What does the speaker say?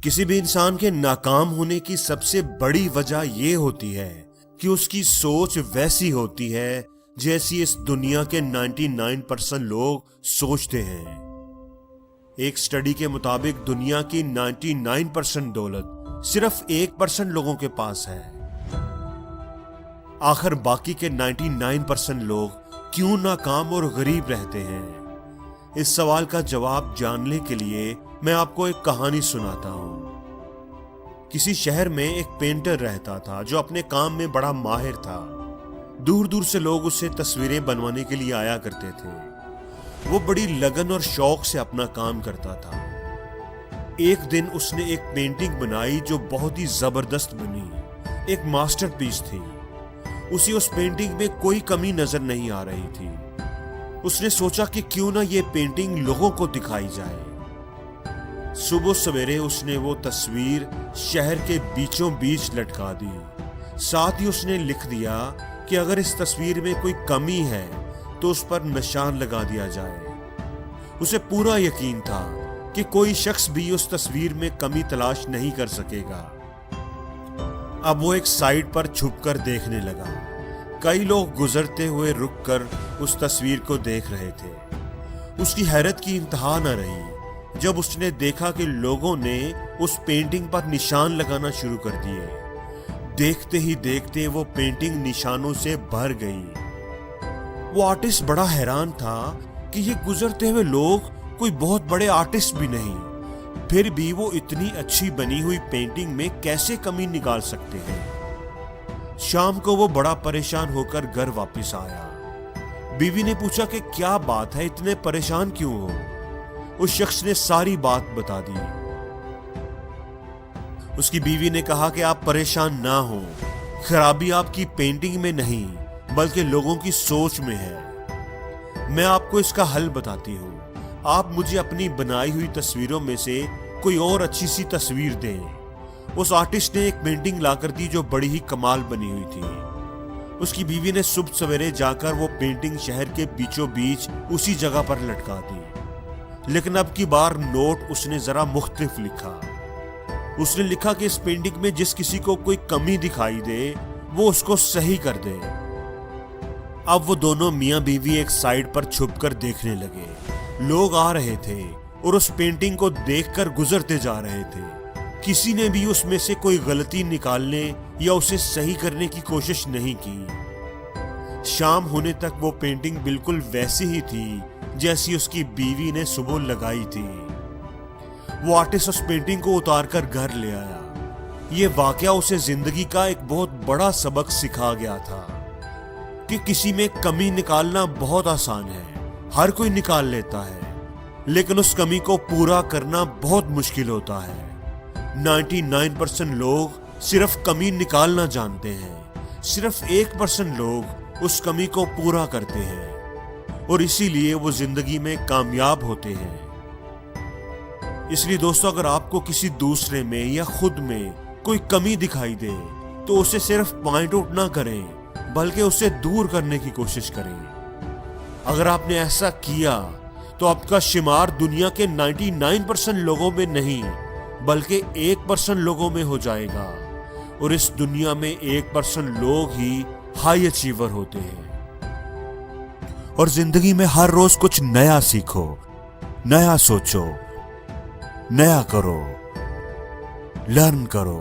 کسی بھی انسان کے ناکام ہونے کی سب سے بڑی وجہ یہ ہوتی ہے کہ اس کی سوچ ویسی ہوتی ہے جیسی اس دنیا کے 99% لوگ سوچتے ہیں۔ ایک سٹڈی کے مطابق دنیا کی 99% دولت صرف 1% لوگوں کے پاس ہے۔ آخر باقی کے 99% لوگ کیوں ناکام اور غریب رہتے ہیں؟ اس سوال کا جواب جاننے کے لیے میں آپ کو ایک کہانی سناتا ہوں۔ کسی شہر میں ایک پینٹر رہتا تھا جو اپنے کام میں بڑا ماہر تھا۔ دور دور سے لوگ اسے تصویریں بنوانے کے لیے آیا کرتے تھے۔ وہ بڑی لگن اور شوق سے اپنا کام کرتا تھا۔ ایک دن اس نے ایک پینٹنگ بنائی جو بہت ہی زبردست بنی، ایک ماسٹر پیس تھی۔ اسے اس پینٹنگ میں کوئی کمی نظر نہیں آ رہی تھی۔ اس نے سوچا کہ کیوں نہ یہ پینٹنگ لوگوں کو دکھائی جائے۔ صبح سویرے اس نے وہ تصویر شہر کے بیچوں بیچ لٹکا دی۔ ساتھ ہی اس نے لکھ دیا کہ اگر اس تصویر میں کوئی کمی ہے تو اس پر نشان لگا دیا جائے۔ اسے پورا یقین تھا کہ کوئی شخص بھی اس تصویر میں کمی تلاش نہیں کر سکے گا۔ اب وہ ایک سائٹ پر چھپ کر دیکھنے لگا۔ کئی لوگ گزرتے ہوئے رک کر اس تصویر کو دیکھ رہے تھے۔ اس کی حیرت کی انتہا نہ رہی جب اس نے دیکھا کہ لوگوں نے اس پینٹنگ پر نشان لگانا شروع کر دیے۔ دیکھتے ہی دیکھتے وہ پینٹنگ نشانوں سے بھر گئی۔ وہ آرٹسٹ بڑا حیران تھا کہ یہ گزرتے ہوئے لوگ کوئی بہت بڑے آرٹسٹ بھی نہیں، پھر بھی وہ اتنی اچھی بنی ہوئی پینٹنگ میں کیسے کمی نکال سکتے ہیں۔ شام کو وہ بڑا پریشان ہو کر گھر واپس آیا۔ بیوی نے پوچھا کہ کیا بات ہے، اتنے پریشان کیوں ہو؟ اس شخص نے ساری بات بتا دی۔ اس کی بیوی نے کہا کہ آپ پریشان نہ ہوں، خرابی آپ کی پینٹنگ میں نہیں بلکہ لوگوں کی سوچ میں ہے۔ میں آپ کو اس کا حل بتاتی ہوں۔ آپ مجھے اپنی بنائی ہوئی تصویروں میں سے کوئی اور اچھی سی تصویر دیں۔ اس آرٹسٹ نے ایک پینٹنگ لا کر دی جو بڑی ہی کمال بنی ہوئی تھی۔ اس کی بیوی نے صبح سویرے جا کر وہ پینٹنگ شہر کے بیچوں بیچ اسی جگہ پر لٹکا دی، لیکن اب کی بار نوٹ اس نے ذرا مختلف لکھا۔ اس نے لکھا کہ اس پینٹنگ میں جس کسی کو کوئی کمی دکھائی دے وہ اس کو صحیح کر دے۔ اب وہ دونوں میاں بیوی ایک سائڈ پر چھپ کر دیکھنے لگے۔ لوگ آ رہے تھے اور اس پینٹنگ کو دیکھ کر گزرتے جا رہے تھے۔ کسی نے بھی اس میں سے کوئی غلطی نکالنے یا اسے صحیح کرنے کی کوشش نہیں کی۔ شام ہونے تک وہ پینٹنگ بالکل ویسی ہی تھی جیسی اس کی بیوی نے صبح لگائی تھی۔ وہ آرٹسٹ اس پینٹنگ کو اتار کر گھر لے آیا۔ یہ واقعہ اسے زندگی کا ایک بہت بڑا سبق سکھا گیا تھا کہ کسی میں کمی نکالنا بہت آسان ہے، ہر کوئی نکال لیتا ہے، لیکن اس کمی کو پورا کرنا بہت مشکل ہوتا ہے۔ 99% لوگ صرف کمی نکالنا جانتے ہیں، صرف 1% لوگ اس کمی کو پورا کرتے ہیں، اور اسی لیے وہ زندگی میں کامیاب ہوتے ہیں۔ اس لیے دوستو، اگر آپ کو کسی دوسرے میں یا خود میں کوئی کمی دکھائی دے تو اسے صرف پوائنٹ آؤٹ نہ کریں بلکہ اسے دور کرنے کی کوشش کریں۔ اگر آپ نے ایسا کیا تو آپ کا شمار دنیا کے 99% لوگوں میں نہیں بلکہ 1% لوگوں میں ہو جائے گا، اور اس دنیا میں 1% لوگ ہی ہائی اچیور ہوتے ہیں۔ اور زندگی میں ہر روز کچھ نیا سیکھو، نیا سوچو، نیا کرو، لرن کرو۔